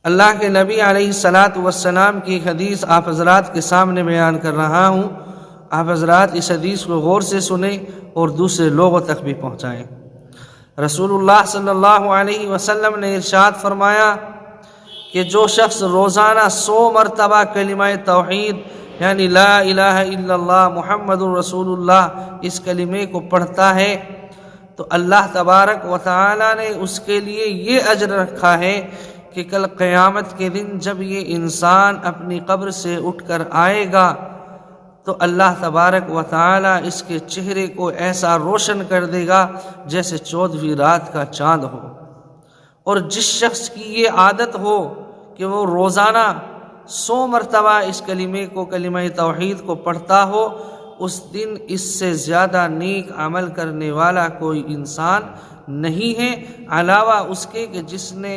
अल्लाह के नबी अलैहिस्सलातु वस्सलाम की एक हदीस आप हज़रात के सामने बयान कर रहा हूँ। आप हज़रात इस हदीस को गौर से सुने और दूसरे लोगों तक भी पहुँचाएँ। रसूलुल्लाह सल्लल्लाहु अलैहि वसल्लम ने इरशाद फरमाया कि जो शख्स रोज़ाना 100 मरतबा कलिमा तौहीद यानी ला इलाहा इल्लल्लाह मुहम्मदुर रसूलुल्लाह इस कलिमे को पढ़ता है तो अल्लाह तबारक व तआला ने उसके लिए ये अजर रखा है कि कल क़यामत के दिन जब ये इंसान अपनी कब्र से उठकर आएगा तो अल्लाह तबारक व तआला इसके चेहरे को ऐसा रोशन कर देगा जैसे 14वीं रात का चाँद हो। और जिस शख्स की ये आदत हो कि वो रोज़ाना 100 मरतबा इस कलिमे को कलिमा तौहीद को पढ़ता हो, उस दिन इससे ज़्यादा नेक अमल करने वाला कोई इंसान नहीं है, अलावा उसके कि जिसने